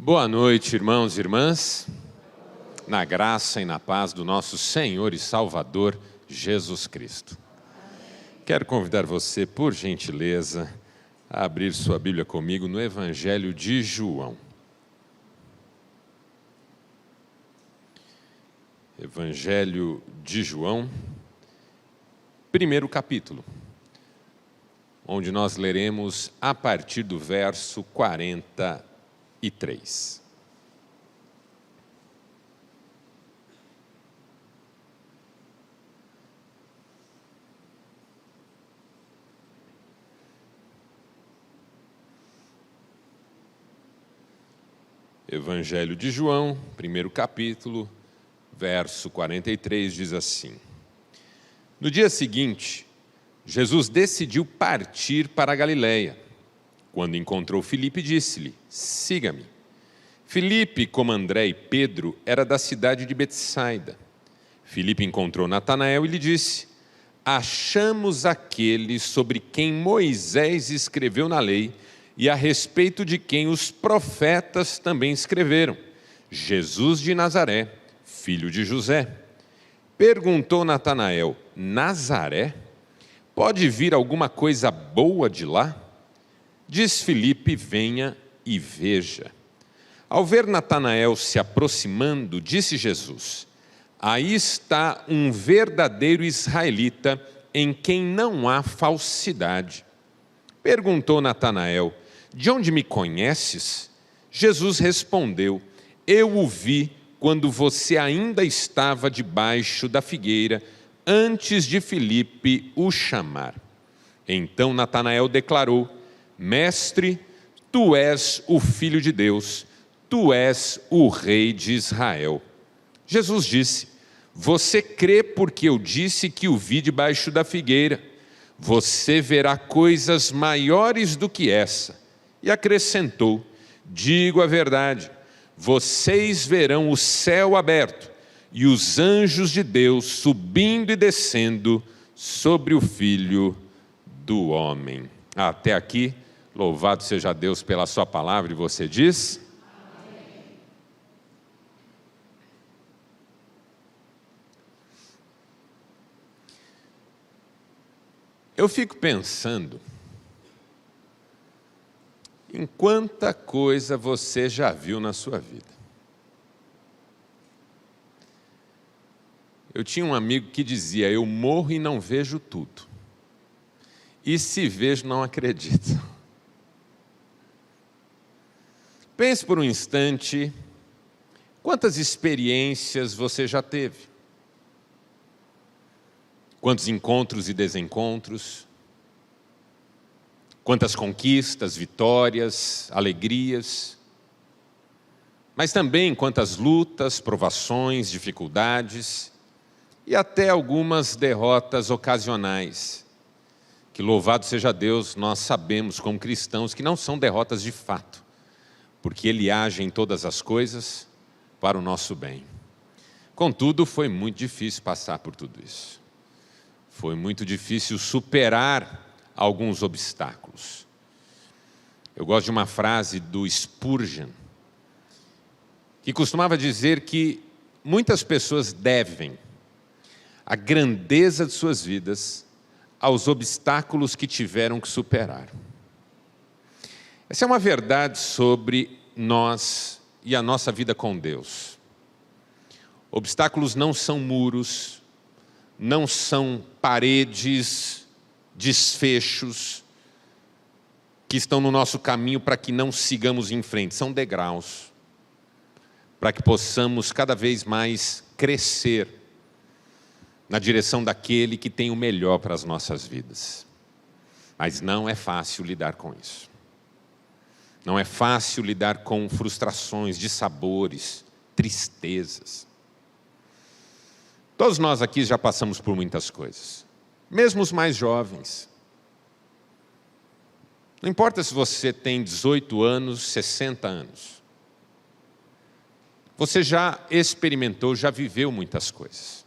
Boa noite, irmãos e irmãs, na graça e na paz do nosso Senhor e Salvador, Jesus Cristo. Quero convidar você, por gentileza, a abrir sua Bíblia comigo no Evangelho de João. Evangelho de João, primeiro capítulo, onde nós leremos a partir do verso 43. Evangelho de João, primeiro capítulo, verso 43, diz assim: No dia seguinte, Jesus decidiu partir para a Galileia. Quando encontrou Filipe, disse-lhe: Siga-me. Filipe, como André e Pedro, era da cidade de Betsaida. Filipe encontrou Natanael e lhe disse: Achamos aquele sobre quem Moisés escreveu na lei e a respeito de quem os profetas também escreveram, Jesus de Nazaré, filho de José. Perguntou Natanael: Nazaré? Pode vir alguma coisa boa de lá? Diz Filipe: Venha e veja. Ao ver Natanael se aproximando, disse Jesus: Aí está um verdadeiro israelita em quem não há falsidade. Perguntou Natanael: De onde me conheces? Jesus respondeu: Eu o vi quando você ainda estava debaixo da figueira, antes de Filipe o chamar. Então Natanael declarou: Mestre, tu és o Filho de Deus, tu és o Rei de Israel. Jesus disse: Você crê porque eu disse que o vi debaixo da figueira. Você verá coisas maiores do que essa. E acrescentou: Digo a verdade, vocês verão o céu aberto e os anjos de Deus subindo e descendo sobre o Filho do Homem. Até aqui, louvado seja Deus pela sua palavra, e você diz? Amém. Eu fico pensando em quanta coisa você já viu na sua vida. Eu tinha um amigo que dizia: eu morro e não vejo tudo. E se vejo, não acredito. Pense por um instante, quantas experiências você já teve? Quantos encontros e desencontros? Quantas conquistas, vitórias, alegrias, mas também quantas lutas, provações, dificuldades e até algumas derrotas ocasionais, que louvado seja Deus, nós sabemos como cristãos que não são derrotas de fato, porque Ele age em todas as coisas para o nosso bem. Contudo, foi muito difícil passar por tudo isso. Foi muito difícil superar alguns obstáculos. Eu gosto de uma frase do Spurgeon, que costumava dizer que muitas pessoas devem a grandeza de suas vidas aos obstáculos que tiveram que superar. Essa é uma verdade sobre nós e a nossa vida com Deus. Obstáculos não são muros, não são paredes, desfechos que estão no nosso caminho para que não sigamos em frente. São degraus para que possamos cada vez mais crescer na direção daquele que tem o melhor para as nossas vidas. Mas não é fácil lidar com isso. Não é fácil lidar com frustrações, dissabores, tristezas. Todos nós aqui já passamos por muitas coisas. Mesmo os mais jovens. Não importa se você tem 18 anos, 60 anos. Você já experimentou, já viveu muitas coisas.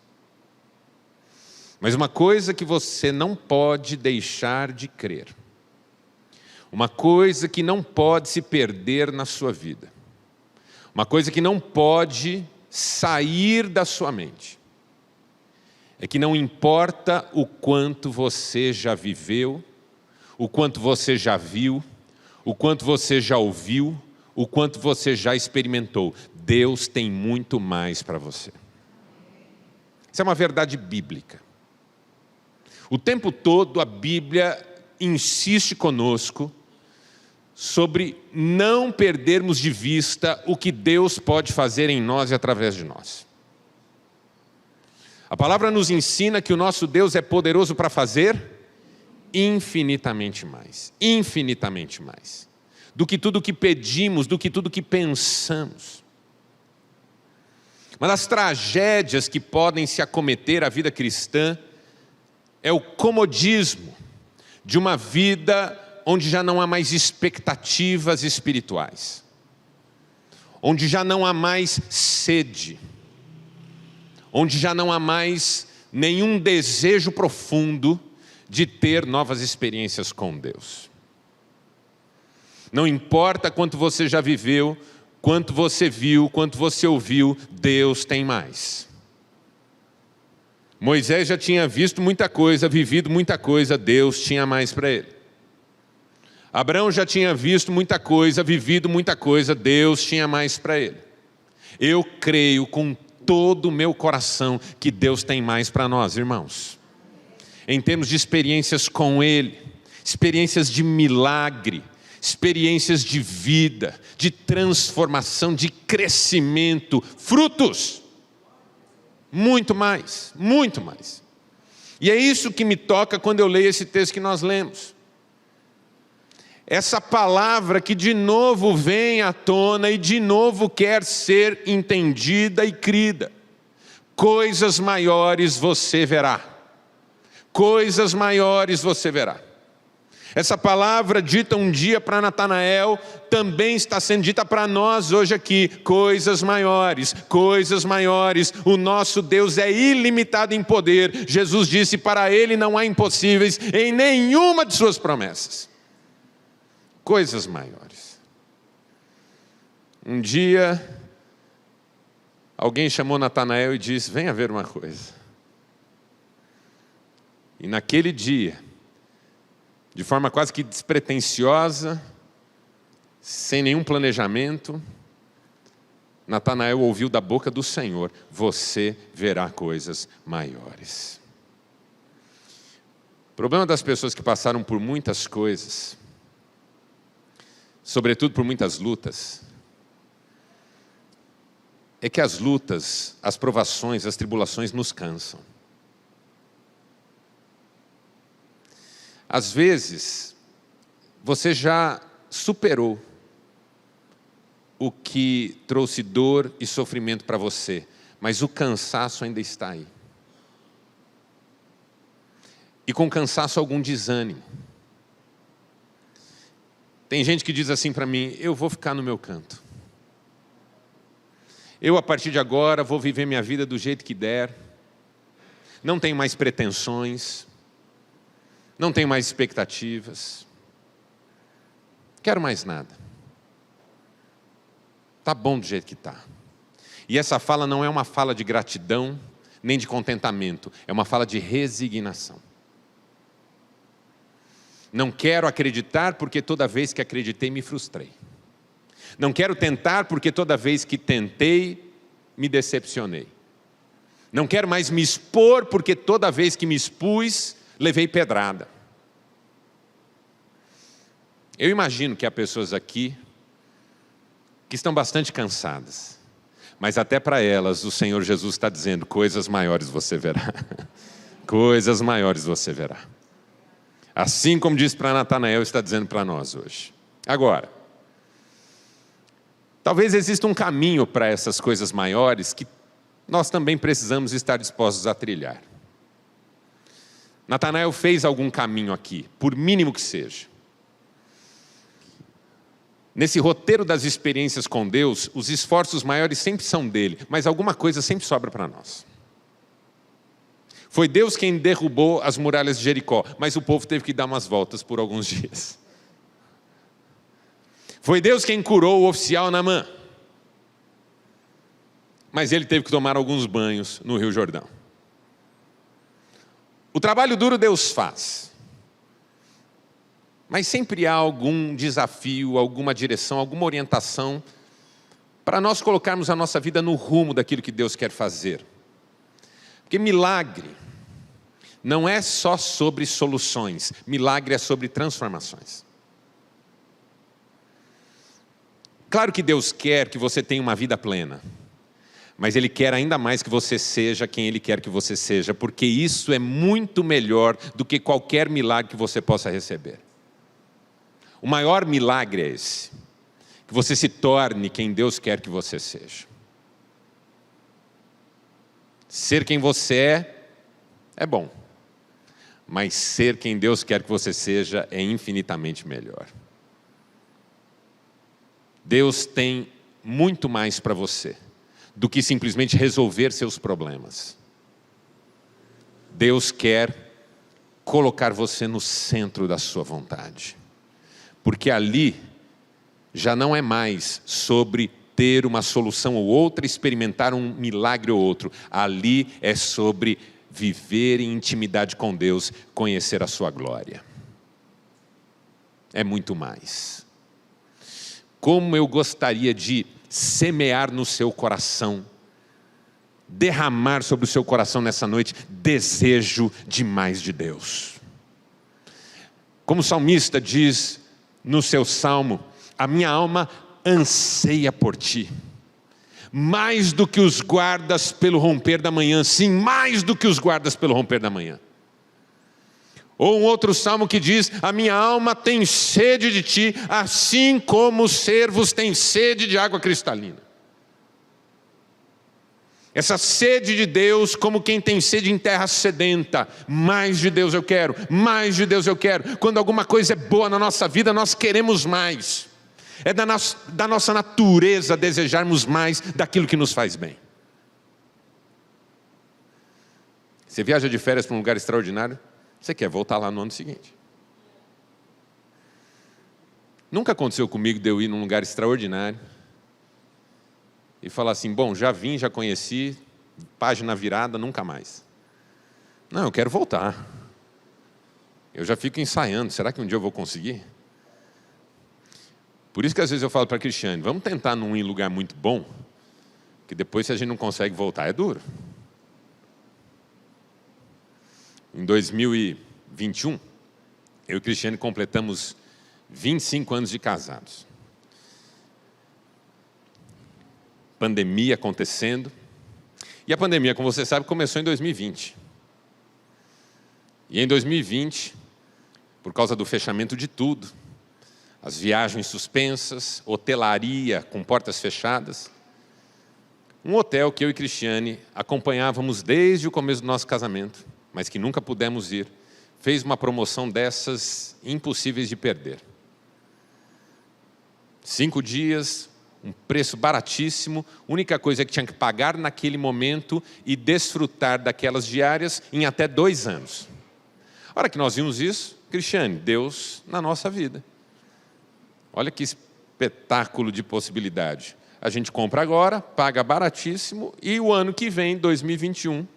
Mas uma coisa que você não pode deixar de crer. Uma coisa que não pode se perder na sua vida. Uma coisa que não pode sair da sua mente é que não importa o quanto você já viveu, o quanto você já viu, o quanto você já ouviu, o quanto você já experimentou, Deus tem muito mais para você. Isso é uma verdade bíblica. O tempo todo a Bíblia insiste conosco sobre não perdermos de vista o que Deus pode fazer em nós e através de nós. A palavra nos ensina que o nosso Deus é poderoso para fazer infinitamente mais do que tudo que pedimos, do que tudo que pensamos. Uma das tragédias que podem se acometer à vida cristã é o comodismo de uma vida onde já não há mais expectativas espirituais, onde já não há mais sede, onde já não há mais nenhum desejo profundo de ter novas experiências com Deus. Não importa quanto você já viveu, quanto você viu, quanto você ouviu, Deus tem mais. Moisés já tinha visto muita coisa, vivido muita coisa, Deus tinha mais para ele. Abraão já tinha visto muita coisa, vivido muita coisa, Deus tinha mais para ele. Eu creio com todo o meu coração que Deus tem mais para nós, irmãos. Em termos de experiências com Ele, experiências de milagre, experiências de vida, de transformação, de crescimento, frutos. Muito mais, muito mais. E é isso que me toca quando eu leio esse texto que nós lemos. Essa palavra que de novo vem à tona e de novo quer ser entendida e crida. Coisas maiores você verá. Coisas maiores você verá. Essa palavra dita um dia para Natanael, também está sendo dita para nós hoje aqui. Coisas maiores, coisas maiores. O nosso Deus é ilimitado em poder. Jesus disse, para Ele não há impossíveis em nenhuma de suas promessas. Coisas maiores. Um dia, alguém chamou Natanael e disse, venha ver uma coisa. E naquele dia, de forma quase que despretensiosa, sem nenhum planejamento, Natanael ouviu da boca do Senhor, você verá coisas maiores. O problema das pessoas que passaram por muitas coisas, sobretudo por muitas lutas, é que as lutas, as provações, as tribulações nos cansam. Às vezes, você já superou o que trouxe dor e sofrimento para você, mas o cansaço ainda está aí. E com cansaço algum desânimo. Tem gente que diz assim para mim, eu vou ficar no meu canto. Eu a partir de agora vou viver minha vida do jeito que der. Não tenho mais pretensões. Não tenho mais expectativas. Quero mais nada. Está bom do jeito que está. E essa fala não é uma fala de gratidão, nem de contentamento. É uma fala de resignação. Não quero acreditar porque toda vez que acreditei me frustrei. Não quero tentar porque toda vez que tentei me decepcionei. Não quero mais me expor porque toda vez que me expus levei pedrada. Eu imagino que há pessoas aqui que estão bastante cansadas, mas até para elas o Senhor Jesus está dizendo, coisas maiores você verá. Coisas maiores você verá. Assim como disse para Natanael, está dizendo para nós hoje. Agora, talvez exista um caminho para essas coisas maiores que nós também precisamos estar dispostos a trilhar. Natanael fez algum caminho aqui, por mínimo que seja. Nesse roteiro das experiências com Deus, os esforços maiores sempre são dele, mas alguma coisa sempre sobra para nós. Foi Deus quem derrubou as muralhas de Jericó, mas o povo teve que dar umas voltas por alguns dias. Foi Deus quem curou o oficial Naamã, mas ele teve que tomar alguns banhos no Rio Jordão. O trabalho duro Deus faz, mas sempre há algum desafio, alguma direção, alguma orientação para nós colocarmos a nossa vida no rumo daquilo que Deus quer fazer. Porque milagre não é só sobre soluções, milagre é sobre transformações. Claro que Deus quer que você tenha uma vida plena, mas Ele quer ainda mais que você seja quem Ele quer que você seja, porque isso é muito melhor do que qualquer milagre que você possa receber. O maior milagre é esse, que você se torne quem Deus quer que você seja. Ser quem você é bom, mas ser quem Deus quer que você seja é infinitamente melhor. Deus tem muito mais para você do que simplesmente resolver seus problemas. Deus quer colocar você no centro da sua vontade, porque ali já não é mais sobre ter uma solução ou outra, experimentar um milagre ou outro. Ali é sobre viver em intimidade com Deus, conhecer a sua glória. É muito mais. Como eu gostaria de semear no seu coração, derramar sobre o seu coração nessa noite, desejo de mais de Deus. Como o salmista diz no seu salmo, a minha alma anseia por ti, mais do que os guardas pelo romper da manhã, sim, mais do que os guardas pelo romper da manhã. Ou um outro salmo que diz, a minha alma tem sede de ti, assim como os cervos têm sede de água cristalina. Essa sede de Deus, como quem tem sede em terra sedenta, mais de Deus eu quero, mais de Deus eu quero. Quando alguma coisa é boa na nossa vida, nós queremos mais. É da nossa natureza desejarmos mais daquilo que nos faz bem. Você viaja de férias para um lugar extraordinário, você quer voltar lá no ano seguinte. Nunca aconteceu comigo de eu ir num lugar extraordinário e falar assim, bom, já vim, já conheci, página virada, nunca mais. Não, eu quero voltar. Eu já fico ensaiando, será que um dia eu vou conseguir? Por isso que às vezes eu falo para a Cristiane, vamos tentar não ir em lugar muito bom, que depois se a gente não consegue voltar é duro. Em 2021, eu e a Cristiane completamos 25 anos de casados. Pandemia acontecendo. E a pandemia, como você sabe, começou em 2020. E em 2020, por causa do fechamento de tudo, as viagens suspensas, hotelaria com portas fechadas, um hotel que eu e Cristiane acompanhávamos desde o começo do nosso casamento, mas que nunca pudemos ir, fez uma promoção dessas impossíveis de perder. 5 dias, um preço baratíssimo, única coisa que tinha que pagar naquele momento e desfrutar daquelas diárias em até 2 anos. A hora que nós vimos isso, Cristiane, Deus na nossa vida. Olha que espetáculo de possibilidade. A gente compra agora, paga baratíssimo e o ano que vem, 2021,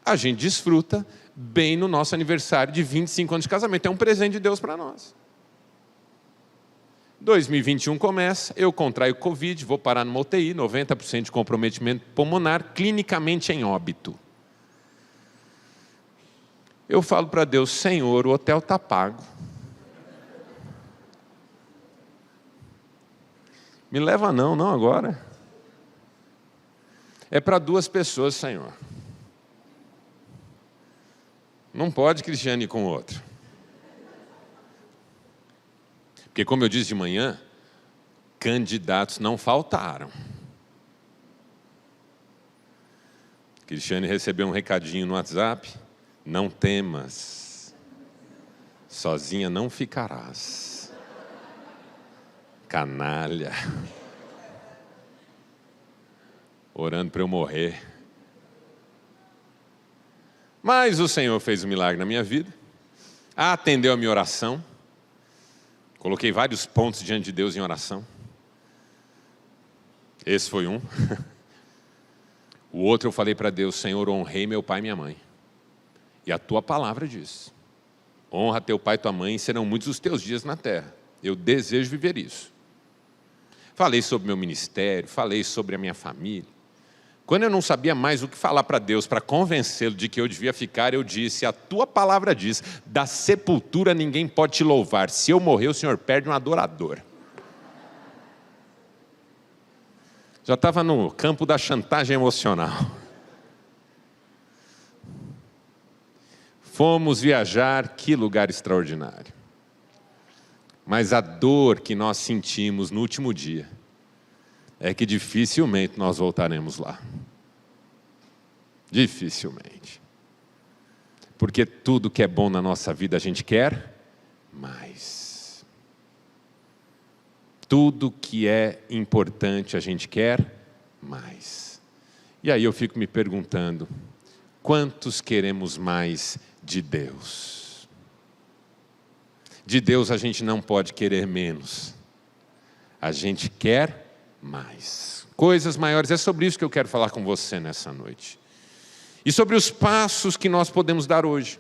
a gente desfruta bem no nosso aniversário de 25 anos de casamento. É um presente de Deus para nós. 2021 começa, eu contraio Covid, vou parar numa UTI, 90% de comprometimento pulmonar, clinicamente em óbito. Eu falo para Deus, Senhor, o hotel está pago. Me leva não agora. É para 2 pessoas, Senhor. Não pode Cristiane ir com o outro. Porque, como eu disse de manhã, candidatos não faltaram. Cristiane recebeu um recadinho no WhatsApp. Não temas, sozinha não ficarás. Canalha. Orando para eu morrer. Mas o Senhor fez um milagre na minha vida. Atendeu a minha oração. Coloquei vários pontos diante de Deus em oração. Esse foi um. O outro eu falei para Deus: Senhor, honrei meu pai e minha mãe. E a tua palavra diz: honra teu pai e tua mãe, e serão muitos os teus dias na terra. Eu desejo viver isso. Falei sobre meu ministério, falei sobre a minha família. Quando eu não sabia mais o que falar para Deus, para convencê-lo de que eu devia ficar, eu disse: a tua palavra diz, da sepultura ninguém pode te louvar. Se eu morrer, o Senhor perde um adorador. Já estava no campo da chantagem emocional. Fomos viajar, que lugar extraordinário. Mas a dor que nós sentimos no último dia é que dificilmente nós voltaremos lá. Dificilmente. Porque tudo que é bom na nossa vida a gente quer mais. Tudo que é importante a gente quer mais. E aí eu fico me perguntando: quantos queremos mais de Deus? De Deus a gente não pode querer menos. A gente quer mais. Coisas maiores. É sobre isso que eu quero falar com você nessa noite. E sobre os passos que nós podemos dar hoje.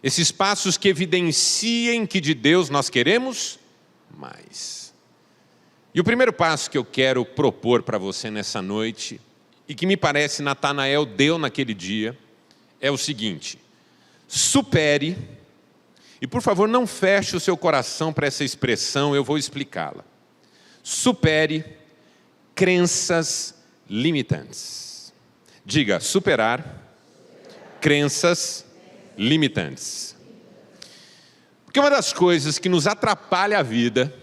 Esses passos que evidenciem que de Deus nós queremos mais. E o primeiro passo que eu quero propor para você nessa noite, e que me parece Natanael deu naquele dia, é o seguinte: supere. E por favor, não feche o seu coração para essa expressão, eu vou explicá-la. Supere crenças limitantes. Diga: superar crenças limitantes. Porque uma das coisas que nos atrapalha a vida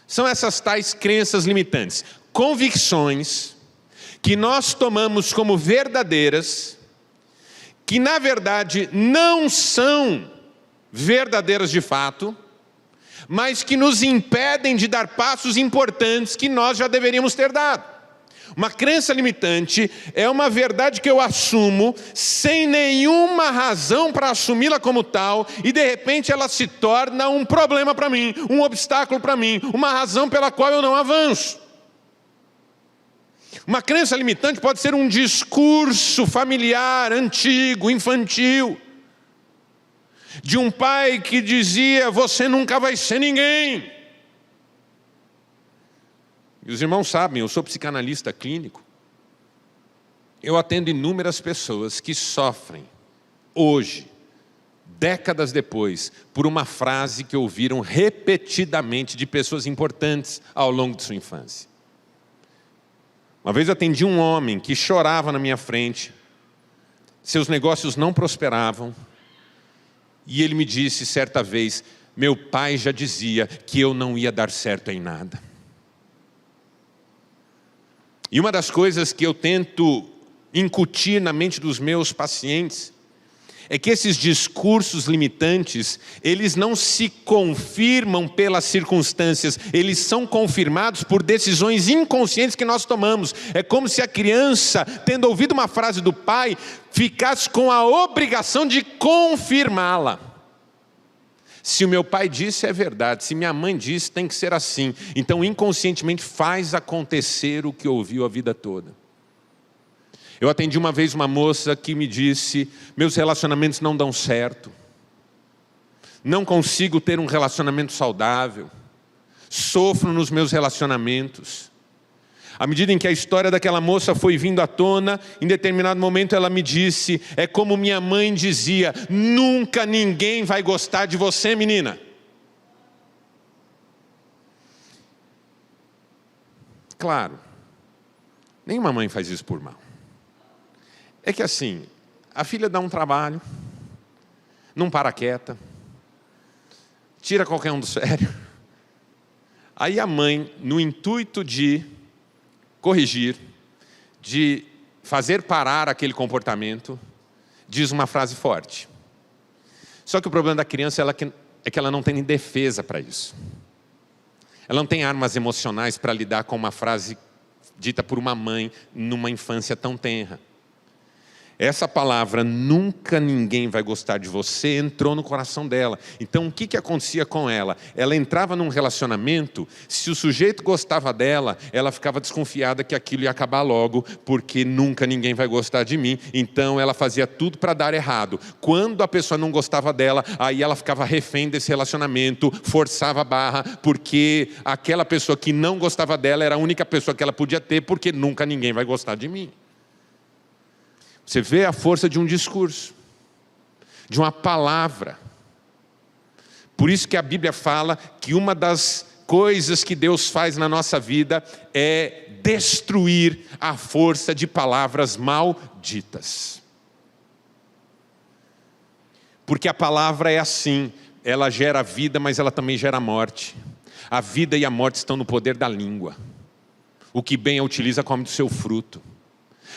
são essas tais crenças limitantes. Convicções que nós tomamos como verdadeiras, que na verdade não são verdadeiras de fato, mas que nos impedem de dar passos importantes que nós já deveríamos ter dado. Uma crença limitante é uma verdade que eu assumo sem nenhuma razão para assumi-la como tal, e de repente ela se torna um problema para mim, um obstáculo para mim, uma razão pela qual eu não avanço. Uma crença limitante pode ser um discurso familiar, antigo, infantil, de um pai que dizia: você nunca vai ser ninguém. E os irmãos sabem, eu sou psicanalista clínico. Eu atendo inúmeras pessoas que sofrem, hoje, décadas depois, por uma frase que ouviram repetidamente de pessoas importantes ao longo de sua infância. Uma vez eu atendi um homem que chorava na minha frente, seus negócios não prosperavam, e ele me disse certa vez: meu pai já dizia que eu não ia dar certo em nada. E uma das coisas que eu tento incutir na mente dos meus pacientes é que esses discursos limitantes, eles não se confirmam pelas circunstâncias, eles são confirmados por decisões inconscientes que nós tomamos. É como se a criança, tendo ouvido uma frase do pai, ficasse com a obrigação de confirmá-la. Se o meu pai disse, é verdade. Se minha mãe disse, tem que ser assim. Então, inconscientemente, faz acontecer o que ouviu a vida toda. Eu atendi uma vez uma moça que me disse: meus relacionamentos não dão certo. Não consigo ter um relacionamento saudável. Sofro nos meus relacionamentos. À medida em que a história daquela moça foi vindo à tona, em determinado momento ela me disse: é como minha mãe dizia, nunca ninguém vai gostar de você, menina. Claro, nenhuma mãe faz isso por mal. É que assim, a filha dá um trabalho, não para quieta, tira qualquer um do sério. Aí a mãe, no intuito de corrigir, de fazer parar aquele comportamento, diz uma frase forte. Só que o problema da criança é que ela não tem defesa para isso. Ela não tem armas emocionais para lidar com uma frase dita por uma mãe numa infância tão tenra. Essa palavra, nunca ninguém vai gostar de você, entrou no coração dela. Então o que acontecia com ela? Ela entrava num relacionamento, se o sujeito gostava dela, ela ficava desconfiada que aquilo ia acabar logo, porque nunca ninguém vai gostar de mim. Então ela fazia tudo para dar errado. Quando a pessoa não gostava dela, aí ela ficava refém desse relacionamento, forçava a barra, porque aquela pessoa que não gostava dela era a única pessoa que ela podia ter, porque nunca ninguém vai gostar de mim. Você vê a força de um discurso, de uma palavra. Por isso que a Bíblia fala que uma das coisas que Deus faz na nossa vida é destruir a força de palavras malditas. Porque a palavra é assim, ela gera vida, mas ela também gera morte. A vida e a morte estão no poder da língua. O que bem a utiliza come do seu fruto.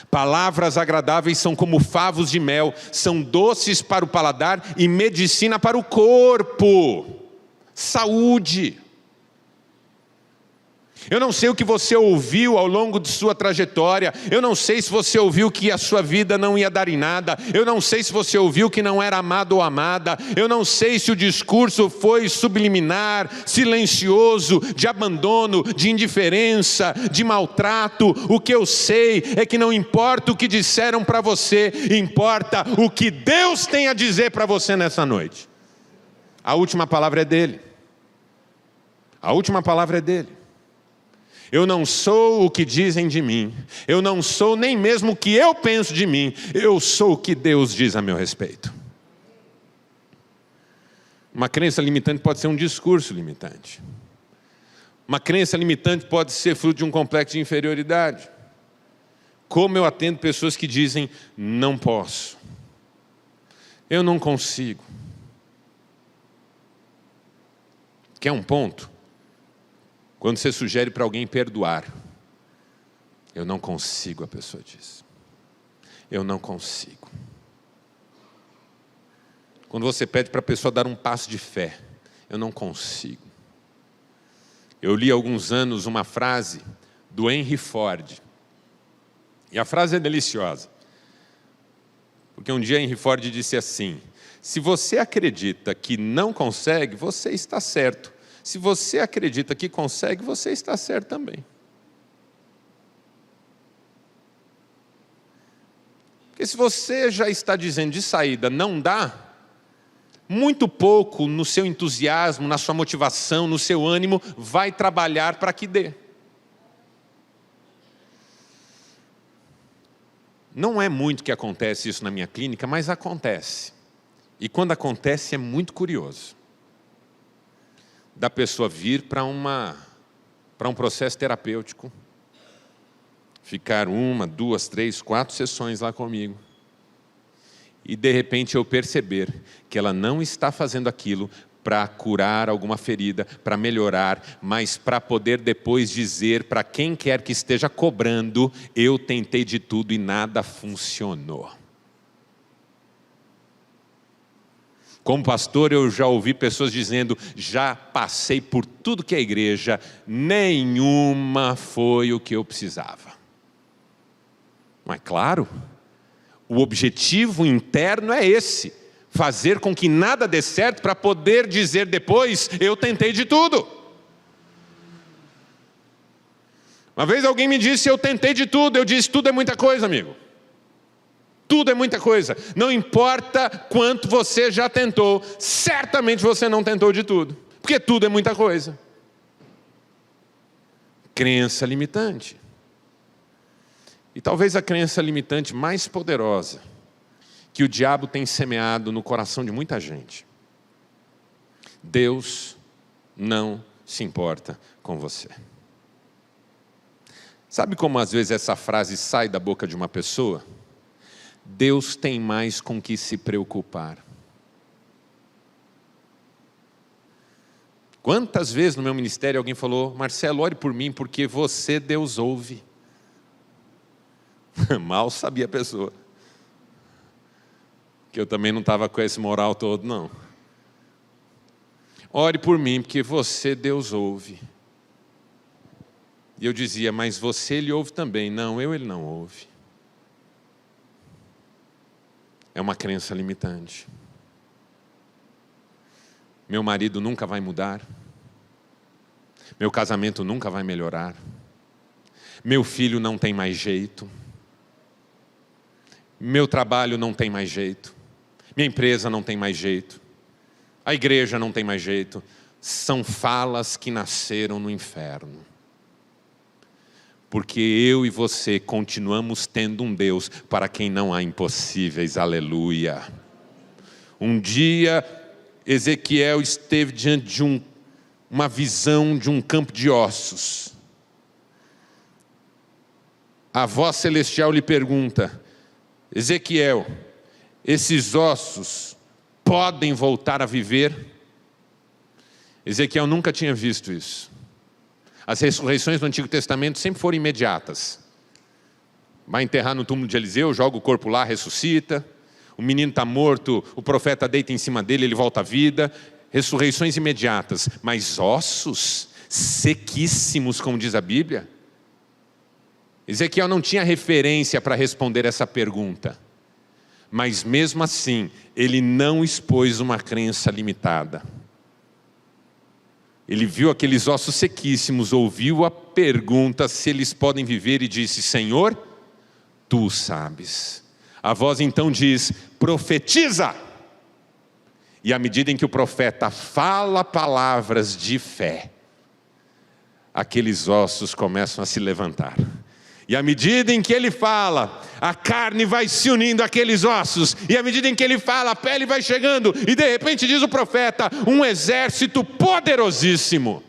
Palavras agradáveis são como favos de mel, são doces para o paladar e medicina para o corpo. Saúde. Eu não sei o que você ouviu ao longo de sua trajetória. Eu não sei se você ouviu que a sua vida não ia dar em nada. Eu não sei se você ouviu que não era amado ou amada. Eu não sei se o discurso foi subliminar, silencioso, de abandono, de indiferença, de maltrato. O que eu sei é que não importa o que disseram para você, importa o que Deus tem a dizer para você nessa noite. A última palavra é dele. A última palavra é dele. Eu não sou o que dizem de mim. Eu não sou nem mesmo o que eu penso de mim. Eu sou o que Deus diz a meu respeito. Uma crença limitante pode ser um discurso limitante. Uma crença limitante pode ser fruto de um complexo de inferioridade. Como eu atendo pessoas que dizem, não posso. Eu não consigo. Quer um ponto? Quando você sugere para alguém perdoar, eu não consigo, a pessoa diz. Eu não consigo. Quando você pede para a pessoa dar um passo de fé, eu não consigo. Eu li há alguns anos uma frase do Henry Ford. E a frase é deliciosa. Porque um dia Henry Ford disse assim, se você acredita que não consegue, você está certo. Se você acredita que consegue, você está certo também. Porque se você já está dizendo de saída, não dá, muito pouco no seu entusiasmo, na sua motivação, no seu ânimo, vai trabalhar para que dê. Não é muito que acontece isso na minha clínica, mas acontece. E quando acontece é muito curioso. Da pessoa vir para um processo terapêutico, ficar 1, 2, 3, 4 sessões lá comigo, e de repente eu perceber que ela não está fazendo aquilo para curar alguma ferida, para melhorar, mas para poder depois dizer para quem quer que esteja cobrando, eu tentei de tudo e nada funcionou. Como pastor, eu já ouvi pessoas dizendo, já passei por tudo que é igreja, nenhuma foi o que eu precisava. Mas claro, o objetivo interno é esse, fazer com que nada dê certo para poder dizer depois, eu tentei de tudo. Uma vez alguém me disse, eu tentei de tudo, eu disse, tudo é muita coisa, amigo. Tudo é muita coisa. Não importa quanto você já tentou, certamente você não tentou de tudo. Porque tudo é muita coisa. Crença limitante. E talvez a crença limitante mais poderosa que o diabo tem semeado no coração de muita gente. Deus não se importa com você. Sabe como às vezes essa frase sai da boca de uma pessoa? Deus tem mais com que se preocupar. Quantas vezes no meu ministério alguém falou, Marcelo, ore por mim, porque você Deus ouve. Mal sabia a pessoa. Que eu também não estava com esse moral todo, não. Ore por mim, porque você Deus ouve. E eu dizia, mas você Ele ouve também. Não, ele não ouve. é uma crença limitante. Meu marido nunca vai mudar. Meu casamento nunca vai melhorar. Meu filho não tem mais jeito. Meu trabalho não tem mais jeito. Minha empresa não tem mais jeito. A igreja não tem mais jeito. São falas que nasceram no inferno. Porque eu e você continuamos tendo um Deus para quem não há impossíveis. Aleluia. Um dia, Ezequiel esteve diante de uma visão de um campo de ossos. A voz celestial lhe pergunta: Ezequiel, esses ossos podem voltar a viver? Ezequiel nunca tinha visto isso. As ressurreições do Antigo Testamento sempre foram imediatas. Vai enterrar no túmulo de Eliseu, joga o corpo lá, ressuscita. O menino está morto, o profeta deita em cima dele, ele volta à vida. Ressurreições imediatas. Mas ossos sequíssimos, como diz a Bíblia? Ezequiel não tinha referência para responder essa pergunta. Mas mesmo assim, ele não expôs uma crença limitada. Ele viu aqueles ossos sequíssimos, ouviu a pergunta se eles podem viver e disse: Senhor, Tu sabes. A voz então diz: profetiza! E à medida em que o profeta fala palavras de fé, aqueles ossos começam a se levantar. E à medida em que ele fala, a carne vai se unindo àqueles ossos. E à medida em que ele fala, a pele vai chegando. E de repente, diz o profeta, um exército poderosíssimo.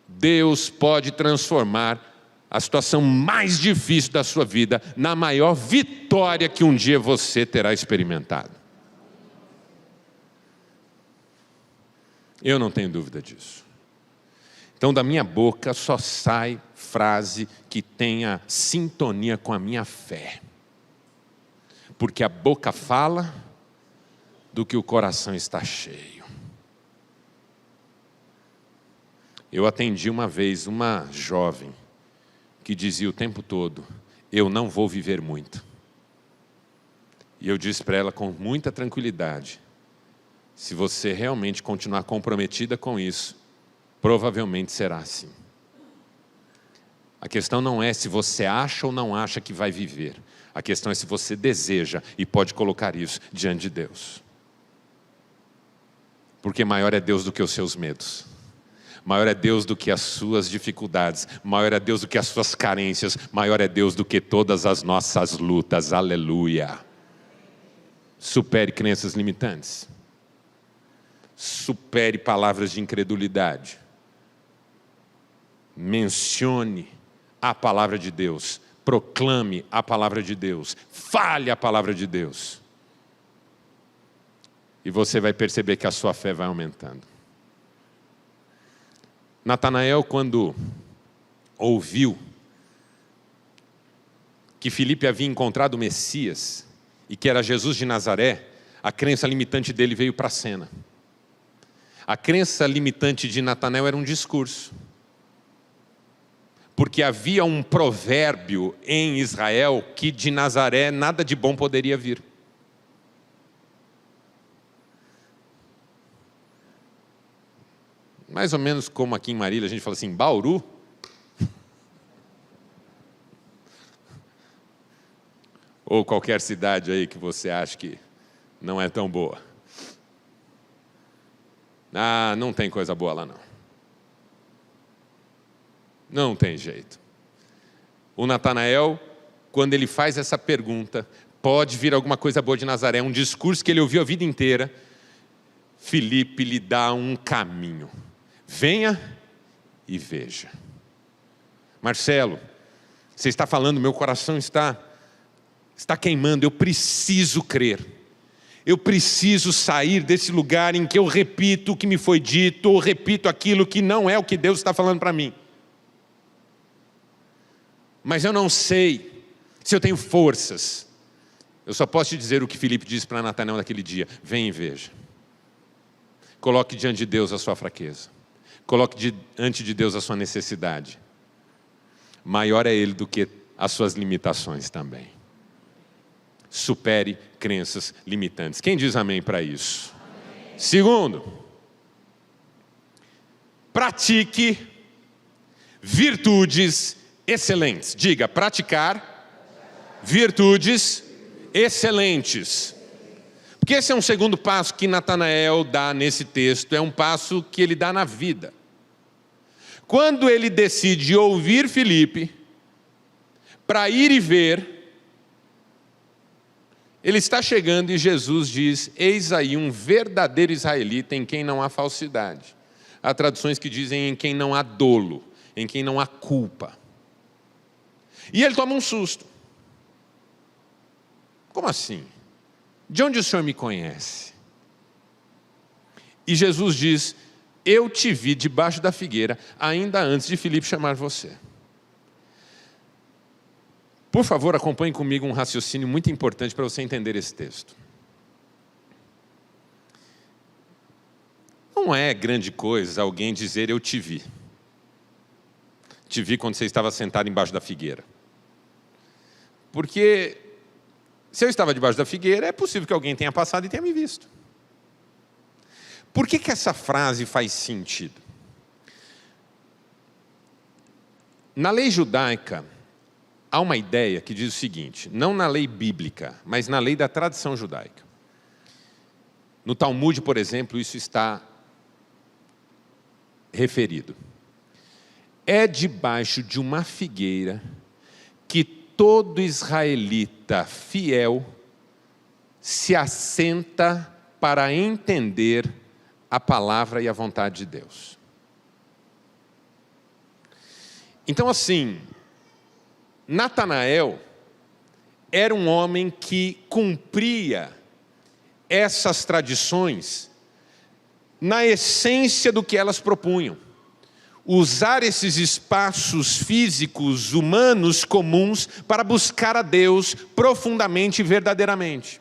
Deus pode transformar a situação mais difícil da sua vida na maior vitória que um dia você terá experimentado. Eu não tenho dúvida disso. Então, da minha boca só sai frase que tenha sintonia com a minha fé. Porque a boca fala do que o coração está cheio. Eu atendi uma vez uma jovem que dizia o tempo todo: eu não vou viver muito. E eu disse para ela com muita tranquilidade: se você realmente continuar comprometida com isso, provavelmente será assim. A questão não é se você acha ou não acha que vai viver. A questão é se você deseja e pode colocar isso diante de Deus. Porque maior é Deus do que os seus medos. Maior é Deus do que as suas dificuldades. Maior é Deus do que as suas carências. Maior é Deus do que todas as nossas lutas. Aleluia. Supere crenças limitantes. Supere palavras de incredulidade. Mencione a palavra de Deus. Proclame a palavra de Deus. Fale a palavra de Deus. E você vai perceber que a sua fé vai aumentando. Natanael, quando ouviu que Filipe havia encontrado o Messias e que era Jesus de Nazaré, a crença limitante dele veio para a cena. A crença limitante de Natanael era um discurso. Porque havia um provérbio em Israel que de Nazaré nada de bom poderia vir. Mais ou menos como aqui em Marília a gente fala assim, Bauru. Ou qualquer cidade aí que você acha que não é tão boa. Ah, não tem coisa boa lá não. Não tem jeito. O Natanael, quando ele faz essa pergunta, pode vir alguma coisa boa de Nazaré, um discurso que ele ouviu a vida inteira, Filipe lhe dá um caminho. Venha e veja. Marcelo, você está falando, meu coração está queimando, eu preciso crer. Eu preciso sair desse lugar em que eu repito o que me foi dito, ou repito aquilo que não é o que Deus está falando para mim. Mas eu não sei se eu tenho forças. Eu só posso te dizer o que Filipe disse para Natanael naquele dia: vem e veja. Coloque diante de Deus a sua fraqueza. Coloque diante de Deus a sua necessidade. Maior é Ele do que as suas limitações também. supere crenças limitantes. Quem diz amém para isso? Amém. Segundo, pratique virtudes excelentes. Diga, praticar virtudes excelentes. Porque esse é um segundo passo que Natanael dá nesse texto, é um passo que ele dá na vida. Quando ele decide ouvir Filipe, para ir e ver, ele está chegando e Jesus diz: eis aí um verdadeiro israelita em quem não há falsidade. Há traduções que dizem em quem não há dolo, em quem não há culpa. E ele toma um susto. Como assim? De onde o Senhor me conhece? E Jesus diz: eu te vi debaixo da figueira, ainda antes de Filipe chamar você. Por favor, acompanhe comigo um raciocínio muito importante para você entender esse texto. Não é grande coisa alguém dizer eu te vi. Te vi quando você estava sentado embaixo da figueira. Porque se eu estava debaixo da figueira, é possível que alguém tenha passado e tenha me visto. Por que essa frase faz sentido? Na lei judaica, há uma ideia que diz o seguinte, não na lei bíblica, mas na lei da tradição judaica. No Talmud, por exemplo, isso está referido. É debaixo de uma figueira que todo israelita fiel se assenta para entender a palavra e a vontade de Deus. Então, assim, Natanael era um homem que cumpria essas tradições na essência do que elas propunham. Usar esses espaços físicos, humanos, comuns, para buscar a Deus profundamente e verdadeiramente.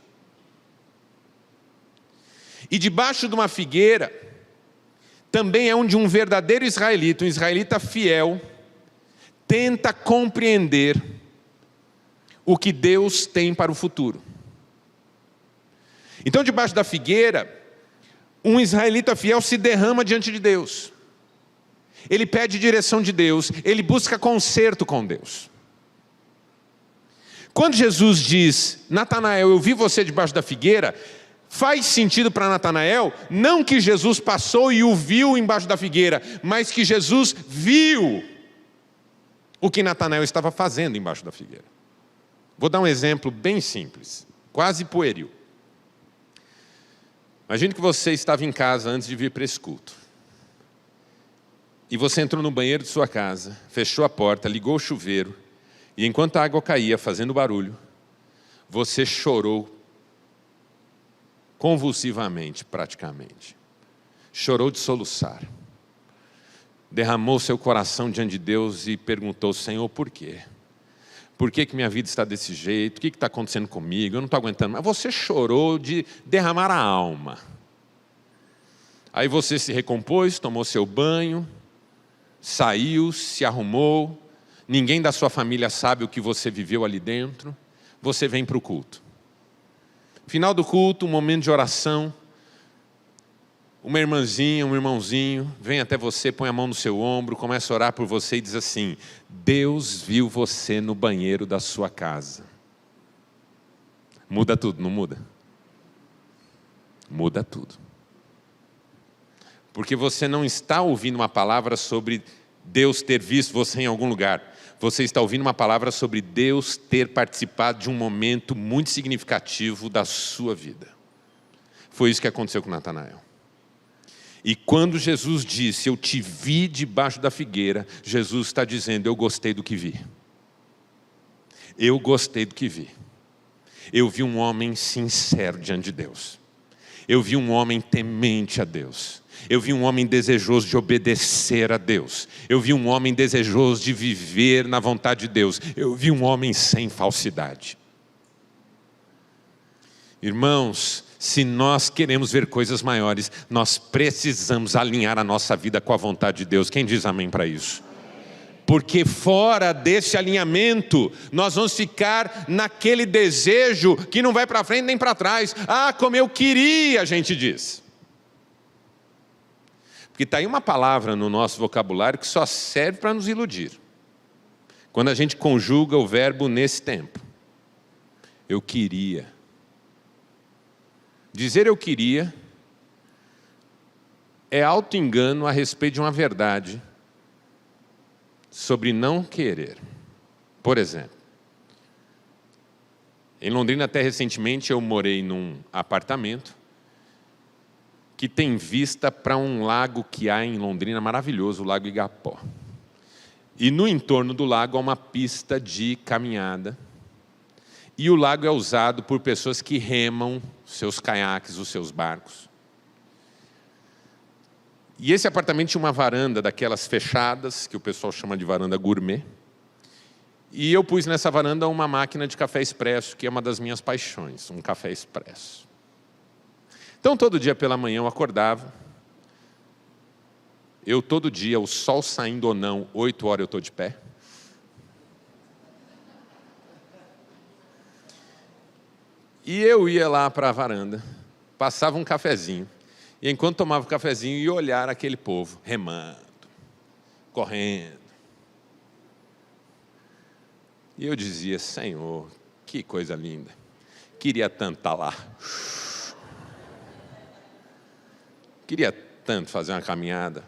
E debaixo de uma figueira, também é onde um verdadeiro israelita, um israelita fiel, tenta compreender o que Deus tem para o futuro. Então, debaixo da figueira, um israelita fiel se derrama diante de Deus. Ele pede direção de Deus, ele busca conserto com Deus. Quando Jesus diz, Natanael, eu vi você debaixo da figueira, faz sentido para Natanael, não que Jesus passou e o viu embaixo da figueira, mas que Jesus viu o que Natanael estava fazendo embaixo da figueira. Vou dar um exemplo bem simples, quase pueril. Imagine que você estava em casa antes de vir para esse culto. E você entrou no banheiro de sua casa, fechou a porta, ligou o chuveiro, e enquanto a água caía, fazendo barulho, você chorou convulsivamente, praticamente. Chorou de soluçar. Derramou seu coração diante de Deus e perguntou, Senhor, por quê? Por que minha vida está desse jeito? O que está acontecendo comigo? Eu não estou aguentando mais. Você chorou de derramar a alma. Aí você se recompôs, tomou seu banho, saiu, se arrumou, ninguém da sua família sabe o que você viveu ali dentro, você vem para o culto. Final do culto, um momento de oração, uma irmãzinha, um irmãozinho, vem até você, põe a mão no seu ombro, começa a orar por você e diz assim, Deus viu você no banheiro da sua casa. Muda tudo, não muda? Muda tudo. Porque você não está ouvindo uma palavra sobre Deus ter visto você em algum lugar. Você está ouvindo uma palavra sobre Deus ter participado de um momento muito significativo da sua vida. Foi isso que aconteceu com Natanael. E quando Jesus disse, eu te vi debaixo da figueira, Jesus está dizendo, eu gostei do que vi. Eu gostei do que vi. Eu vi um homem sincero diante de Deus. Eu vi um homem temente a Deus. Eu vi um homem desejoso de obedecer a Deus. Eu vi um homem desejoso de viver na vontade de Deus. Eu vi um homem sem falsidade. Irmãos, se nós queremos ver coisas maiores, nós precisamos alinhar a nossa vida com a vontade de Deus. Quem diz amém para isso? porque fora desse alinhamento, nós vamos ficar naquele desejo que não vai para frente nem para trás. Ah, como eu queria, a gente diz. Porque está aí uma palavra no nosso vocabulário que só serve para nos iludir. Quando a gente conjuga o verbo nesse tempo. Eu queria. Dizer eu queria é auto-engano a respeito de uma verdade sobre não querer. Por exemplo, em Londrina até recentemente eu morei num apartamento que tem vista para um lago que há em Londrina maravilhoso, o Lago Igapó. E no entorno do lago há uma pista de caminhada. E o lago é usado por pessoas que remam seus caiaques, os seus barcos. E esse apartamento tinha uma varanda daquelas fechadas, que o pessoal chama de varanda gourmet. E eu pus nessa varanda uma máquina de café expresso, que é uma das minhas paixões, um café expresso. Então, todo dia pela manhã eu acordava. Todo dia, o sol saindo ou não, 8 horas eu estou de pé. E eu ia lá para a varanda, passava um cafezinho, e enquanto tomava o cafezinho, ia olhar aquele povo, remando, correndo. E eu dizia, Senhor, que coisa linda, queria tanto estar lá. Queria tanto fazer uma caminhada,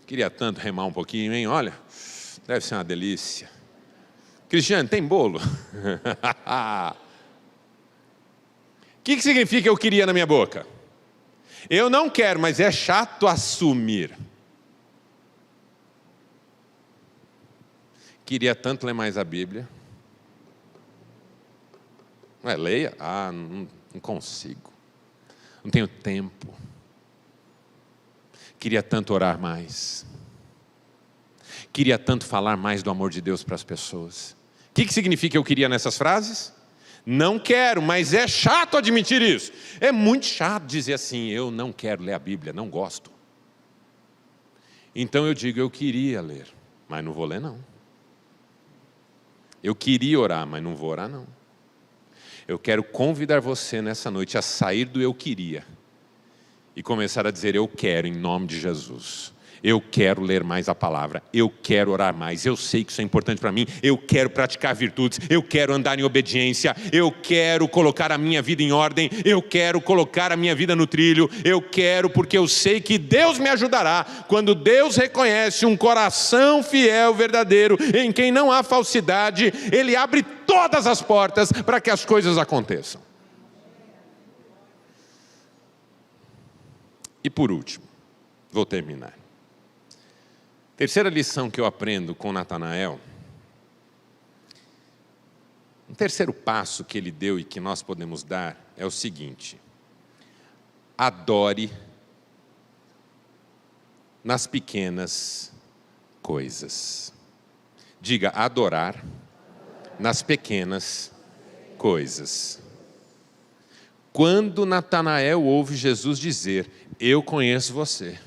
queria tanto remar um pouquinho, hein? Olha, deve ser uma delícia. Cristiano, tem bolo? O que significa eu queria na minha boca? Eu não quero, mas é chato assumir. Queria tanto ler mais a Bíblia. Leia? Não consigo. Não tenho tempo. Queria tanto orar mais. Queria tanto falar mais do amor de Deus para as pessoas. O que significa eu queria nessas frases? Não quero, mas é chato admitir isso. É muito chato dizer assim, eu não quero ler a Bíblia, não gosto. Então eu digo, eu queria ler, mas não vou ler não. Eu queria orar, mas não vou orar não. Eu quero convidar você nessa noite a sair do eu queria e começar a dizer eu quero em nome de Jesus. Eu quero ler mais a palavra, eu quero orar mais, eu sei que isso é importante para mim, eu quero praticar virtudes, eu quero andar em obediência, eu quero colocar a minha vida em ordem, eu quero colocar a minha vida no trilho, eu quero porque eu sei que Deus me ajudará. Quando Deus reconhece um coração fiel, verdadeiro, em quem não há falsidade, Ele abre todas as portas para que as coisas aconteçam. E por último, vou terminar. Terceira lição que eu aprendo com Natanael, um terceiro passo que ele deu e que nós podemos dar é o seguinte: adore nas pequenas coisas. Diga, adorar nas pequenas coisas. Quando Natanael ouve Jesus dizer, eu conheço você,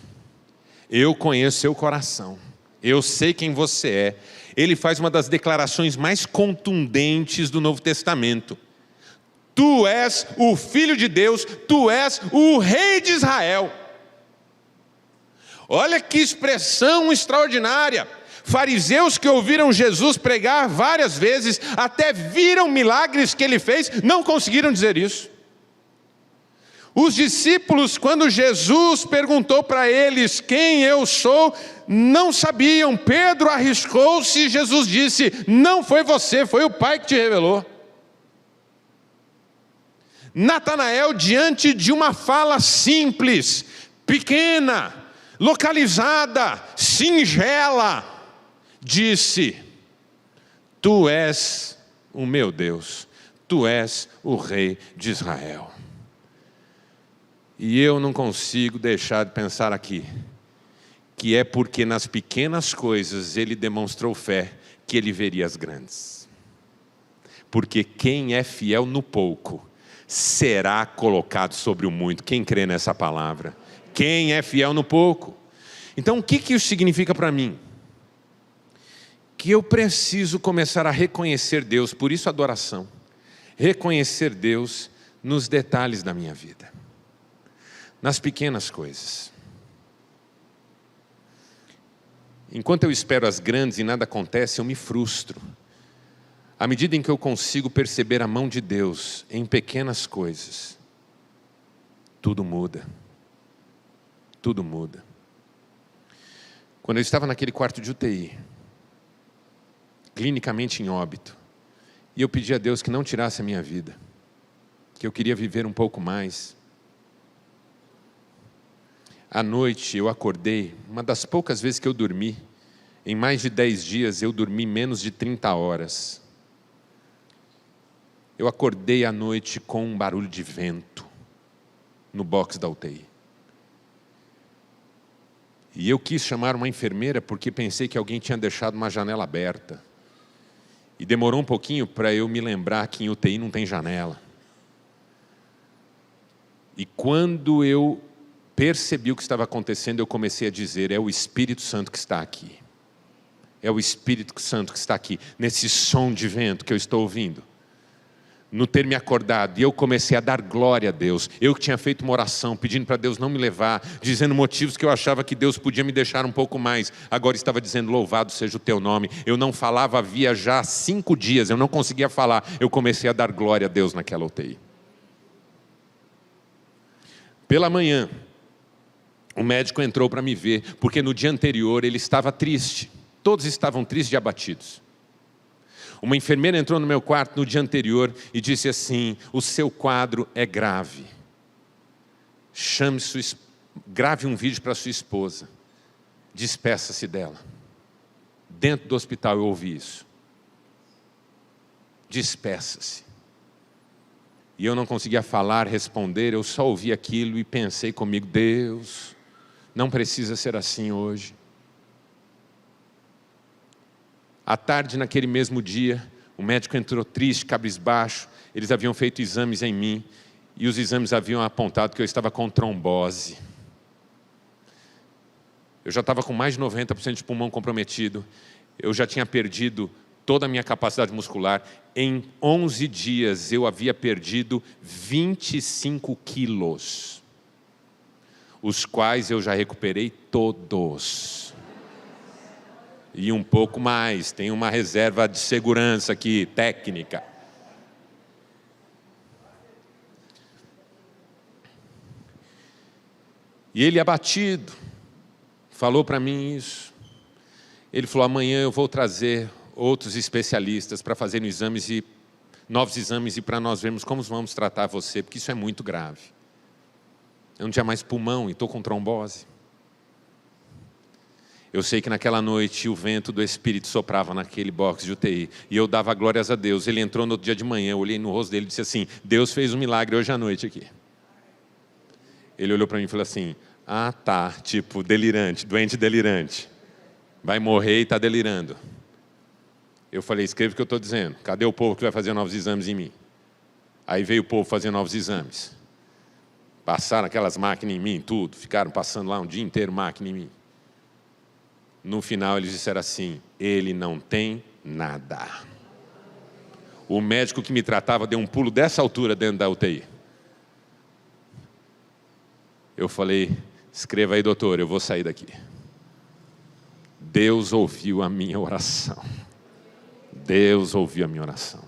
eu conheço seu coração, eu sei quem você é, ele faz uma das declarações mais contundentes do Novo Testamento. Tu és o Filho de Deus, tu és o Rei de Israel. Olha que expressão extraordinária. Fariseus que ouviram Jesus pregar várias vezes, até viram milagres que ele fez, não conseguiram dizer isso. Os discípulos, quando Jesus perguntou para eles quem eu sou, não sabiam. Pedro arriscou-se e Jesus disse, não foi você, foi o Pai que te revelou. Natanael, diante de uma fala simples, pequena, localizada, singela, disse, tu és o meu Deus, tu és o Rei de Israel. E eu não consigo deixar de pensar aqui, que é porque nas pequenas coisas ele demonstrou fé, que ele veria as grandes. Porque quem é fiel no pouco, será colocado sobre o muito. Quem crê nessa palavra? Quem é fiel no pouco? Então o que isso significa para mim? que eu preciso começar a reconhecer Deus, por isso adoração, reconhecer Deus nos detalhes da minha vida, nas pequenas coisas. Enquanto eu espero as grandes e nada acontece, eu me frustro. À medida em que eu consigo perceber a mão de Deus em pequenas coisas, tudo muda. Tudo muda. Quando eu estava naquele quarto de UTI, clinicamente em óbito, e eu pedi a Deus que não tirasse a minha vida, que eu queria viver um pouco mais. À noite eu acordei, uma das poucas vezes que eu dormi, em mais de 10 dias eu dormi menos de 30 horas. Eu acordei à noite com um barulho de vento no box da UTI. E eu quis chamar uma enfermeira porque pensei que alguém tinha deixado uma janela aberta. E demorou um pouquinho para eu me lembrar que em UTI não tem janela. E quando eu percebi o que estava acontecendo, eu comecei a dizer: é o Espírito Santo que está aqui. É o Espírito Santo que está aqui, nesse som de vento que eu estou ouvindo. No ter me acordado, e eu comecei a dar glória a Deus. Eu que tinha feito uma oração, pedindo para Deus não me levar, dizendo motivos que eu achava que Deus podia me deixar um pouco mais. Agora estava dizendo: louvado seja o teu nome. Eu não falava havia já 5 dias, eu não conseguia falar. Eu comecei a dar glória a Deus naquela UTI. Pela manhã, o médico entrou para me ver, porque no dia anterior ele estava triste. Todos estavam tristes e abatidos. Uma enfermeira entrou no meu quarto no dia anterior e disse assim: o seu quadro é grave. Grave um vídeo para sua esposa. Despeça-se dela. Dentro do hospital eu ouvi isso. Despeça-se. E eu não conseguia falar, responder, eu só ouvi aquilo e pensei comigo: Deus, não precisa ser assim hoje. À tarde, naquele mesmo dia, o médico entrou triste, cabisbaixo. Eles haviam feito exames em mim e os exames haviam apontado que eu estava com trombose. Eu já estava com mais de 90% de pulmão comprometido. Eu já tinha perdido toda a minha capacidade muscular. Em 11 dias eu havia perdido 25 quilos, os quais eu já recuperei todos. E um pouco mais, tem uma reserva de segurança aqui, técnica. E ele abatido, falou para mim isso. Ele falou: amanhã eu vou trazer outros especialistas para fazerem novos exames e para nós vermos como vamos tratar você, porque isso é muito grave. Eu não tinha mais pulmão e estou com trombose. Eu sei que naquela noite o vento do Espírito soprava naquele box de UTI. E eu dava glórias a Deus. Ele entrou no outro dia de manhã, eu olhei no rosto dele e disse assim: Deus fez um milagre hoje à noite aqui. Ele olhou para mim e falou assim: ah tá, tipo delirante, doente delirante. Vai morrer e está delirando. Eu falei: escreva o que eu estou dizendo. Cadê o povo que vai fazer novos exames em mim? Aí veio o povo fazer novos exames. Passaram aquelas máquinas em mim, tudo. Ficaram passando lá um dia inteiro máquina em mim. No final eles disseram assim: ele não tem nada. O médico que me tratava deu um pulo dessa altura dentro da UTI. Eu falei: escreva aí, doutor, eu vou sair daqui. Deus ouviu a minha oração. Deus ouviu a minha oração.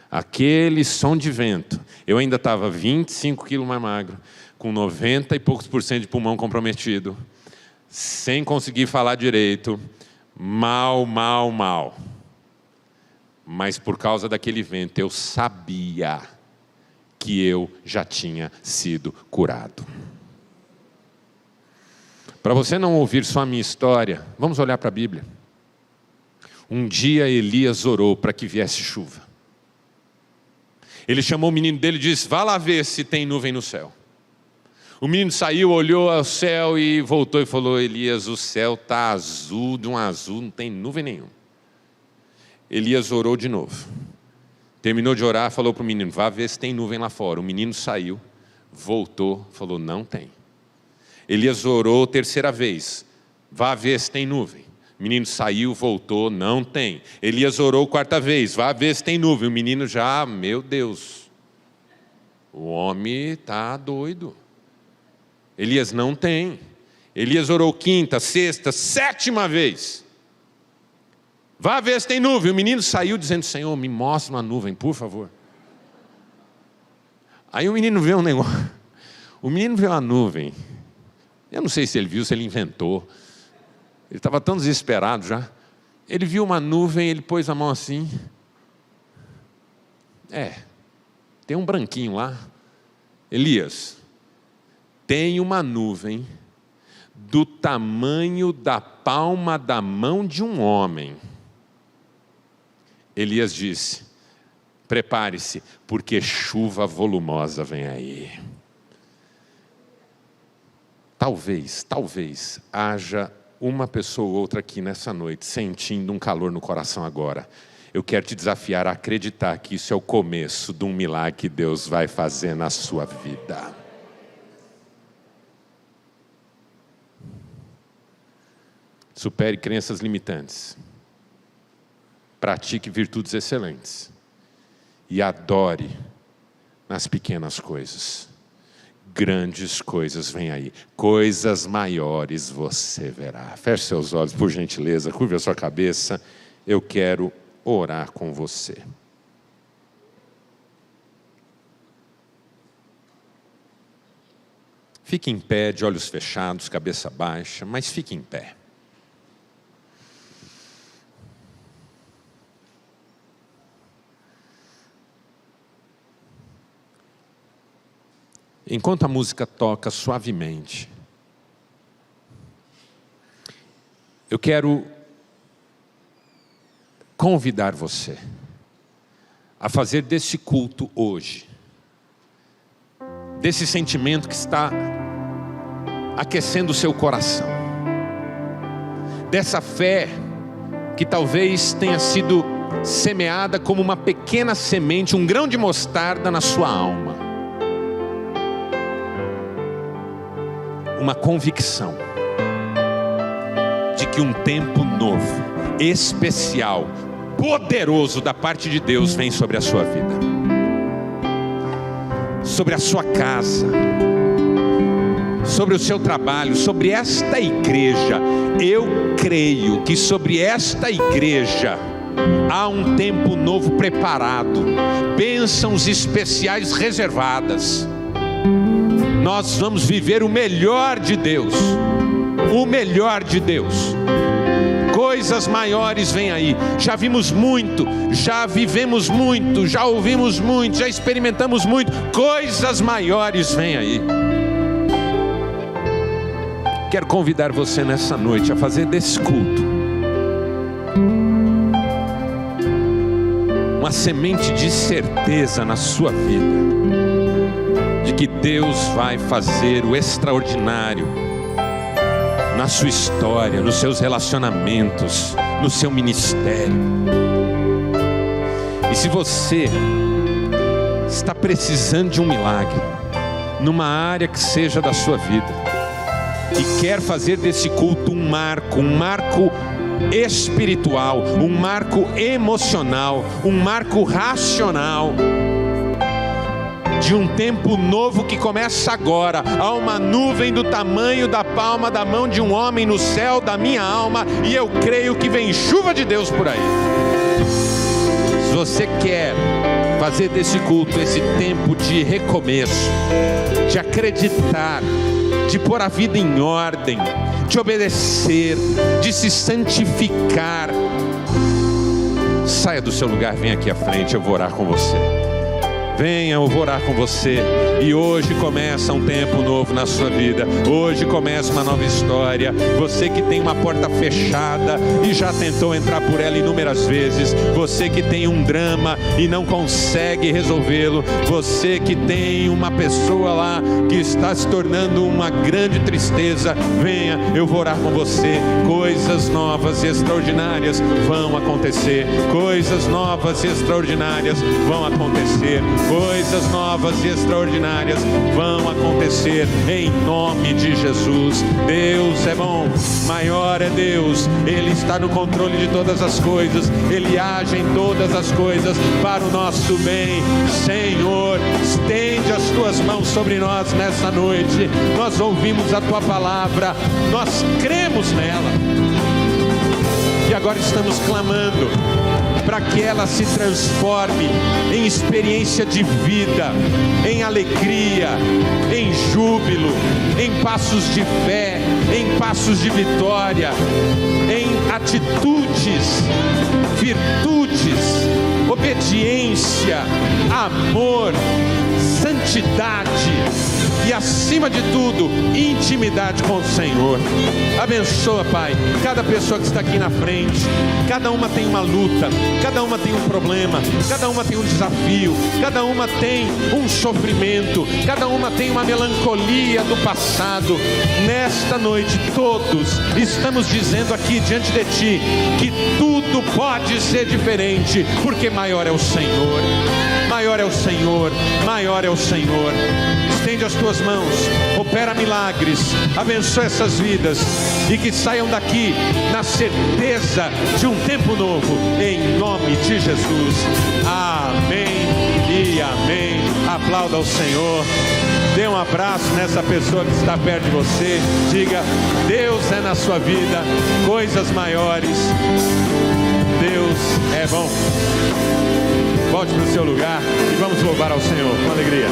Aquele som de vento, eu ainda estava 25 quilos mais magro, com 90 e poucos % de pulmão comprometido, sem conseguir falar direito, mal. Mas por causa daquele vento, eu sabia que eu já tinha sido curado. Para você não ouvir só a minha história, vamos olhar para a Bíblia. Um dia Elias orou para que viesse chuva. Ele chamou o menino dele e disse: vá lá ver se tem nuvem no céu. O menino saiu, olhou ao céu e voltou e falou: Elias, o céu está azul, de um azul, não tem nuvem nenhuma. Elias orou de novo. Terminou de orar, falou para o menino: vá ver se tem nuvem lá fora. O menino saiu, voltou, falou: não tem. Elias orou terceira vez: vá ver se tem nuvem. O menino saiu, voltou, não tem. Elias orou quarta vez, vá ver se tem nuvem. O menino já, meu Deus, o homem está doido. Elias não tem. Elias orou quinta, sexta, sétima vez. Vá ver se tem nuvem. O menino saiu dizendo: Senhor, me mostra uma nuvem, por favor. Aí o menino vê um negócio. O menino vê uma nuvem. Eu não sei se ele viu, se ele inventou. Ele estava tão desesperado já. Ele viu uma nuvem, ele pôs a mão assim. Tem um branquinho lá. Elias, tem uma nuvem do tamanho da palma da mão de um homem. Elias disse: prepare-se, porque chuva volumosa vem aí. Talvez haja uma pessoa ou outra aqui nessa noite sentindo um calor no coração agora. Eu quero te desafiar a acreditar que isso é o começo de um milagre que Deus vai fazer na sua vida. Supere crenças limitantes. Pratique virtudes excelentes. E adore nas pequenas coisas. Grandes coisas vêm aí. Coisas maiores você verá. Feche seus olhos, por gentileza. Curve a sua cabeça. Eu quero orar com você. Fique em pé, de olhos fechados, cabeça baixa, mas fique em pé. Enquanto a música toca suavemente, eu quero convidar você a fazer desse culto hoje, desse sentimento que está aquecendo o seu coração, dessa fé que talvez tenha sido semeada como uma pequena semente, um grão de mostarda na sua alma. Uma convicção de que um tempo novo, especial, poderoso da parte de Deus vem sobre a sua vida, sobre a sua casa, sobre o seu trabalho, sobre esta igreja. Eu creio que sobre esta igreja há um tempo novo preparado, bênçãos especiais reservadas. Nós vamos viver o melhor de Deus, o melhor de Deus. Coisas maiores vêm aí. Já vimos muito, já vivemos muito, já ouvimos muito, já experimentamos muito. Coisas maiores vêm aí. Quero convidar você nessa noite a fazer desse culto uma semente de certeza na sua vida, de que Deus vai fazer o extraordinário na sua história, nos seus relacionamentos, no seu ministério. E se você está precisando de um milagre, numa área que seja da sua vida, e quer fazer desse culto um marco espiritual, um marco emocional, um marco racional, de um tempo novo que começa agora. Há uma nuvem do tamanho da palma da mão de um homem no céu da minha alma, e eu creio que vem chuva de Deus por aí. Se você quer fazer desse culto esse tempo de recomeço, de acreditar, de pôr a vida em ordem, de obedecer, de se santificar, saia do seu lugar, venha aqui à frente, eu vou orar com você. Venha, eu vou orar com você. E hoje começa um tempo novo na sua vida. Hoje começa uma nova história. Você que tem uma porta fechada e já tentou entrar por ela inúmeras vezes. Você que tem um drama e não consegue resolvê-lo. Você que tem uma pessoa lá que está se tornando uma grande tristeza. Venha, eu vou orar com você. Coisas novas e extraordinárias vão acontecer. Coisas novas e extraordinárias vão acontecer. Coisas novas e extraordinárias vão acontecer em nome de Jesus. Deus é bom, maior é Deus. Ele está no controle de todas as coisas. Ele age em todas as coisas para o nosso bem. Senhor, estende as tuas mãos sobre nós nessa noite. Nós ouvimos a tua palavra, nós cremos nela e agora estamos clamando para que ela se transforme em experiência de vida, em alegria, em júbilo, em passos de fé, em passos de vitória, em atitudes, virtudes, obediência, amor, santidade e, acima de tudo, intimidade com o Senhor. Abençoa, Pai, cada pessoa que está aqui na frente. Cada uma tem uma luta, cada uma tem um problema, cada uma tem um desafio, cada uma tem um sofrimento, cada uma tem uma melancolia do passado. Nesta noite todos estamos dizendo aqui diante de Ti que tudo pode ser diferente, porque maior é o Senhor, maior é o Senhor, maior é o Senhor. Estende as tuas mãos, opera milagres, abençoa essas vidas e que saiam daqui na certeza de um tempo novo, em nome de Jesus. Amém e amém. Aplauda ao Senhor. Dê um abraço nessa pessoa que está perto de você. Diga: Deus é na sua vida, coisas maiores. Deus é bom. Volte para o seu lugar e vamos louvar ao Senhor com alegria.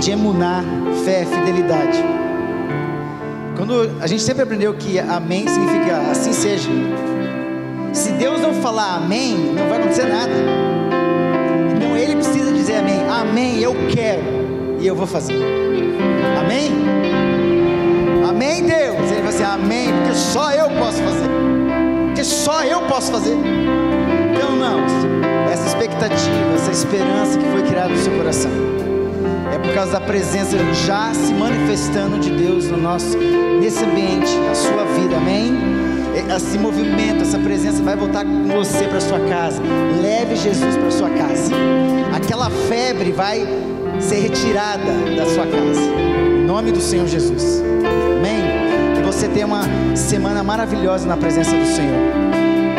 de emuná, fé, fidelidade. Quando a gente sempre aprendeu que amém significa assim seja. Se Deus não falar amém, não vai acontecer nada. Então Ele precisa dizer amém. Amém, eu quero e eu vou fazer. Amém? Amém, Deus. Ele vai dizer amém, porque só eu posso fazer. Porque só eu posso fazer. Então, irmãos, essa expectativa, essa esperança que foi criada no seu coração, é por causa da presença já se manifestando de Deus nesse ambiente, na sua vida, amém? Esse movimento, essa presença vai voltar com você para sua casa. Leve Jesus para sua casa. Aquela febre vai ser retirada da sua casa, em nome do Senhor Jesus, amém? Que você tenha uma semana maravilhosa na presença do Senhor,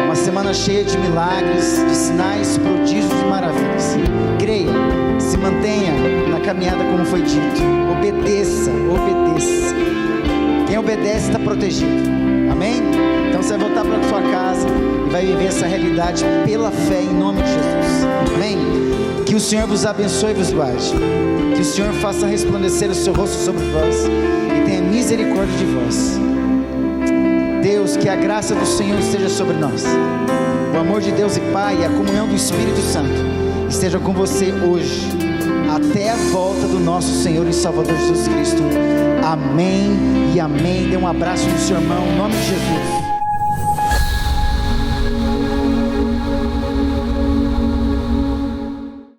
uma semana cheia de milagres, de sinais, prodígios e maravilhas. Creia, se mantenha na caminhada como foi dito. Obedeça, obedeça. Quem obedece está protegido, amém? Então você vai voltar para sua casa e vai viver essa realidade pela fé em nome de Jesus. Amém? Que o Senhor vos abençoe e vos guarde. Que o Senhor faça resplandecer o seu rosto sobre vós e tenha misericórdia de vós. Deus, que a graça do Senhor esteja sobre nós. O amor de Deus e Pai e a comunhão do Espírito Santo esteja com você hoje, até a volta do nosso Senhor e Salvador Jesus Cristo. Amém e amém. Dê um abraço no seu irmão, em nome de Jesus.